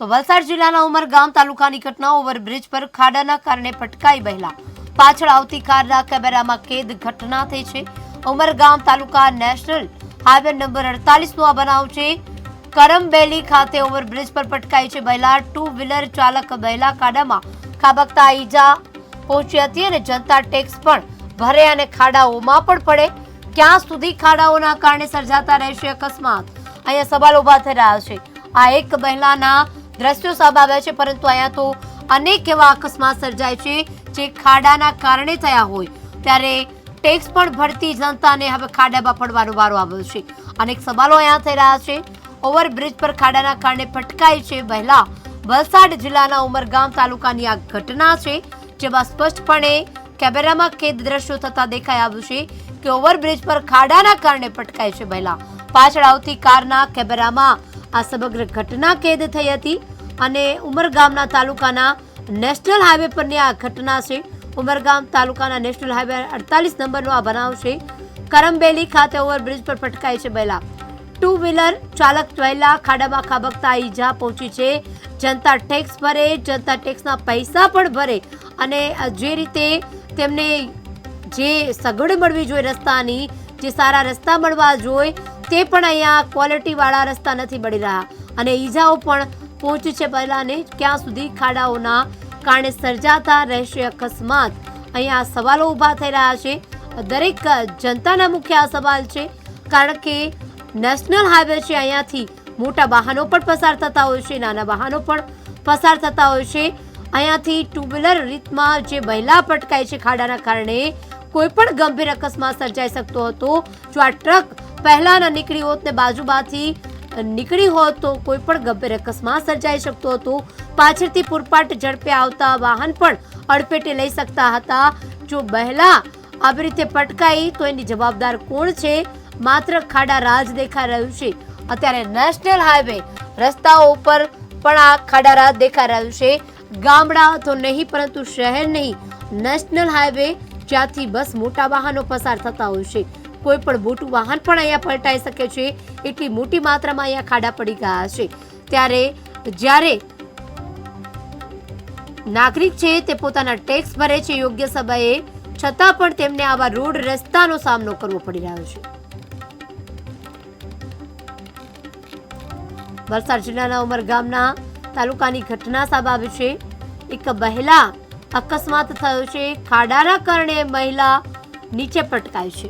તો વલસાડ જિલ્લાના ઉમરગામ તાલુકાની ઘટના ઓવરબ્રિજ પર ખાડાના કારણે પટકાઈ મહિલા પાછળ આવતી કારના કેમેરામાં કેદ ઘટના થઈ છે। ઉમરગામ તાલુકા નેશનલ હાઈવે નંબર 48 નો આ બનાવ છે। કરમબેલી ખાતે ઓવરબ્રિજ પર પટકાઈ છે મહિલા। ટુ વ્હીલર ચાલક મહિલા ખાડામાં ખાબકતા ઈજા પહોંચી હતી અને જનતા ટેક્સ પણ ભરે અને ખાડાઓમાં પણ પડે। ક્યાં સુધી ખાડાઓના કારણે સર્જાતા રહેશે અકસ્માત, અહીંયા સવાલ ઉભા થઈ રહ્યા છે। આ એક મહિલાના દ્રશ્યો સામે આવ્યા છે, પરંતુ અહીંયા તો અનેક એવા અકસ્માત સર્જાય છે જે ખાડાના કારણે થયા હોય, ત્યારે ટેક્સ પણ ભરતી જનતાને હવે ખાડામાં પડવાનો વારો આવ્યો છે। અનેક સવાલો અહીંયા થઈ રહ્યા છે। ઓવરબ્રિજ પર ખાડાના કારણે પટકાઈ છે મહિલા। વલસાડ જિલ્લાના ઉમરગામ તાલુકાની આ ઘટના છે, જેમાં સ્પષ્ટપણે કેમેરામાં કેદ દ્રશ્યો થતા દેખાઈ આવ્યું છે કે ઓવરબ્રિજ પર ખાડાના કારણે પટકાઈ છે મહિલા। પાછળ આવતી કારના કેમેરામાં આ સમગ્ર ઘટના કેદ થઈ હતી અને ઉમરગામના તાલુકાના નેશનલ હાઈવે પરની આ ઘટના છે। ઉમરગામ તાલુકાના નેશનલ હાઈવે 48 નંબરનો આ બનાવ છે। કરમબેલી ખાતે ઓવરબ્રિજ પર પટકાઈ છે મહિલા। ટુ વ્હીલર ચાલક મહિલા ખાડામાં ખાબકતા ઈજા પહોંચી છે। જનતા ટેક્સ ભરે, જનતા ટેક્સના પૈસા પણ ભરે અને જે રીતે તેમને જે સગવડ મળવી જોઈએ રસ્તાની, જે સારા રસ્તા મળવા જોઈએ, તે પણ અહીંયા ક્વોલિટીવાળા રસ્તા નથી મળી રહ્યા અને ઈજાઓ પણ પહોંચી છે મહિલાને। ક્યાં સુધી ખાડાઓના કારણે સર્જાતા રહેશે અકસ્માત, અહીંયા સવાલો ઊભા થઈ રહ્યા છે। દરેક જનતાના મુખ્ય આ સવાલ છે, કારણ કે નેશનલ હાઈવે છે, અહીંયાથી મોટા વાહનો પણ પસાર થતા હોય છે, નાના વાહનો પણ પસાર થતા હોય છે। અહીંયાથી ટુ વ્હીલર રીતમાં જે મહિલા પટકાઈ છે ખાડાના કારણે કોઈ પણ ગંભીર અકસ્માત સર્જાઈ શકતો હતો। જો આ ટ્રક પહેલા ન નીકળી હોત ને બાજુમાંથી નીકળી હોત તો કોઈ પણ ગંભીર અકસ્માત સર્જાઈ શકતો હતો। પાછળથી પૂરપાટ ઝડપે આવતા વાહન પણ અડફેટે લઈ શકતા હતા। જો મહિલા આવી રીતે પટકાઈ તો એની જવાબદાર કોણ છે? માત્ર ખાડા રાજ દેખાઈ રહ્યું છે। અત્યારે નેશનલ હાઈવે રસ્તાઓ ઉપર પણ આ ખાડા રાજ દેખાઈ રહ્યું છે। ગામડા તો નહીં, પરંતુ શહેર નહીં, નેશનલ હાઈવે જ્યાંથી બસ મોટા વાહનો પસાર થતા હોય છે, કોઈ પણ મોટું વાહન પણ અહીંયા પલટાઈ શકે છે, એટલી મોટી માત્રામાં અહીંયા ખાડા પડી ગયા છે। ત્યારે જ્યારે નાગરિક છે તે પોતાના ટેક્સ ભરે છે યોગ્ય સમયે, છતાં પણ તેમને આવા રોડ રસ્તાનો સામનો કરવો પડી રહ્યો છે। વલસાડ જિલ્લાના ઉમરગામના તાલુકાની ઘટના સામે આવી છે। એક મહિલા અકસ્માત થયો છે, ખાડાના કારણે મહિલા નીચે પટકાઈ છે।